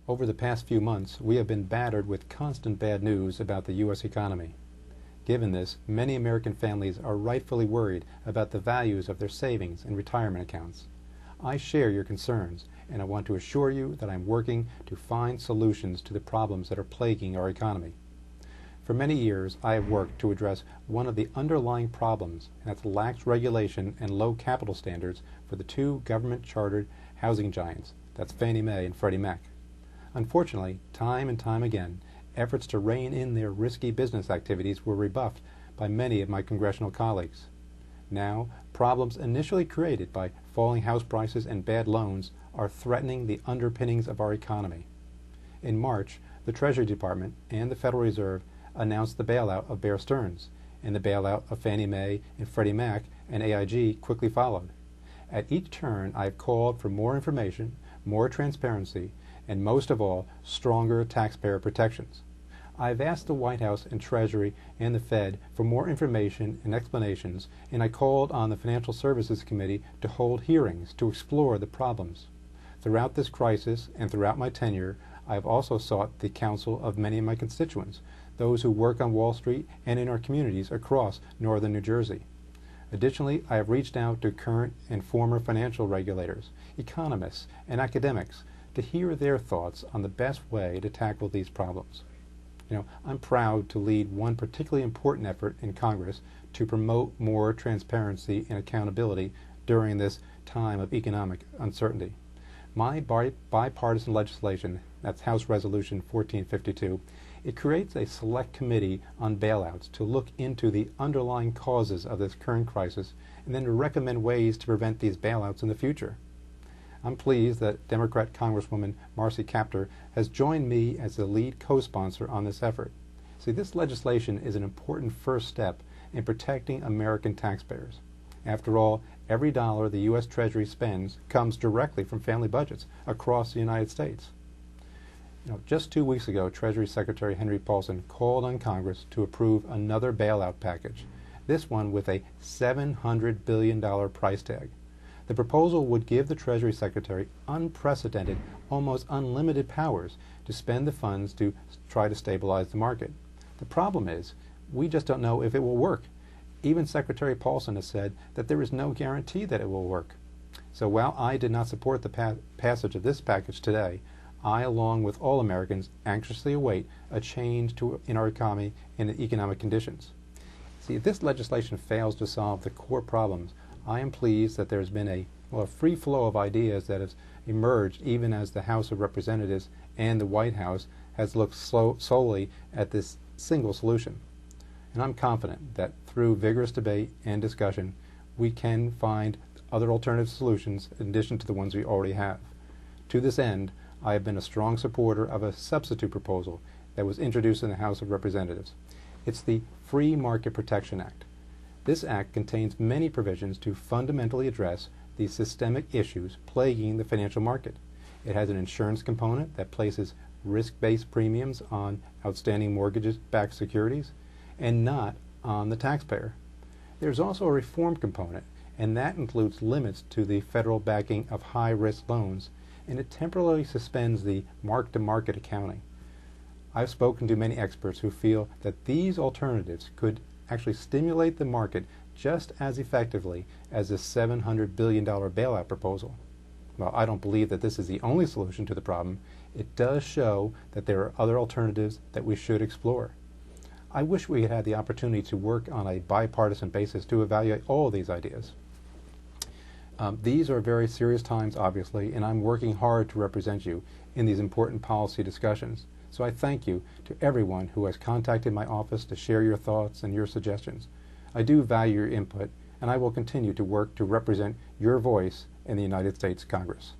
Over the past few months, we have been battered with constant bad news about the U.S. economy. Given this, many American families are rightfully worried about the values of their savings and retirement accounts. I share your concerns, and I want to assure you that I'm working to find solutions to the problems that are plaguing our economy. For many years, I have worked to address one of the underlying problems, and that's lax regulation and low capital standards for the two government-chartered housing giants, that's Fannie Mae and Freddie Mac. Unfortunately, time and time again, efforts to rein in their risky business activities were rebuffed by many of my congressional colleagues. Now, problems initially created by falling house prices and bad loans are threatening the underpinnings of our economy. In March, the Treasury Department and the Federal Reserve announced the bailout of Bear Stearns, and the bailout of Fannie Mae and Freddie Mac and AIG quickly followed. At each turn, I have called for more information, more transparency, and most of all, stronger taxpayer protections. I've asked the White House and Treasury and the Fed for more information and explanations, and I called on the Financial Services Committee to hold hearings to explore the problems. Throughout this crisis and throughout my tenure, I have also sought the counsel of many of my constituents, those who work on Wall Street and in our communities across northern New Jersey. Additionally, I have reached out to current and former financial regulators, economists, and academics to hear their thoughts on the best way to tackle these problems. I'm proud to lead one particularly important effort in Congress to promote more transparency and accountability during this time of economic uncertainty. My bipartisan legislation, that's House Resolution 1452, it creates a select committee on bailouts to look into the underlying causes of this current crisis and then to recommend ways to prevent these bailouts in the future. I'm pleased that Democrat Congresswoman Marcy Kaptur has joined me as the lead co-sponsor on this effort. See, this legislation is an important first step in protecting American taxpayers. After all, every dollar the U.S. Treasury spends comes directly from family budgets across the United States. Just 2 weeks ago, Treasury Secretary Henry Paulson called on Congress to approve another bailout package, this one with a $700 billion price tag. The proposal would give the Treasury Secretary unprecedented, almost unlimited powers to spend the funds to try to stabilize the market. The problem is, we just don't know if it will work. Even Secretary Paulson has said that there is no guarantee that it will work. So while I did not support the passage of this package today, I, along with all Americans, anxiously await a change in our economy and the economic conditions. See, if this legislation fails to solve the core problems, I am pleased that there has been a free flow of ideas that has emerged even as the House of Representatives and the White House has looked solely at this single solution. And I'm confident that through vigorous debate and discussion, we can find other alternative solutions in addition to the ones we already have. To this end, I have been a strong supporter of a substitute proposal that was introduced in the House of Representatives. It's the Free Market Protection Act. This act contains many provisions to fundamentally address the systemic issues plaguing the financial market. It has an insurance component that places risk-based premiums on outstanding mortgage-backed securities and not on the taxpayer. There's also a reform component, and that includes limits to the federal backing of high-risk loans, and it temporarily suspends the mark-to-market accounting. I've spoken to many experts who feel that these alternatives could actually stimulate the market just as effectively as the $700 billion bailout proposal. Well, I don't believe that this is the only solution to the problem. It does show that there are other alternatives that we should explore. I wish we had had the opportunity to work on a bipartisan basis to evaluate all of these ideas. These are very serious times, obviously, and I'm working hard to represent you in these important policy discussions. So I thank you to everyone who has contacted my office to share your thoughts and your suggestions. I do value your input, and I will continue to work to represent your voice in the United States Congress.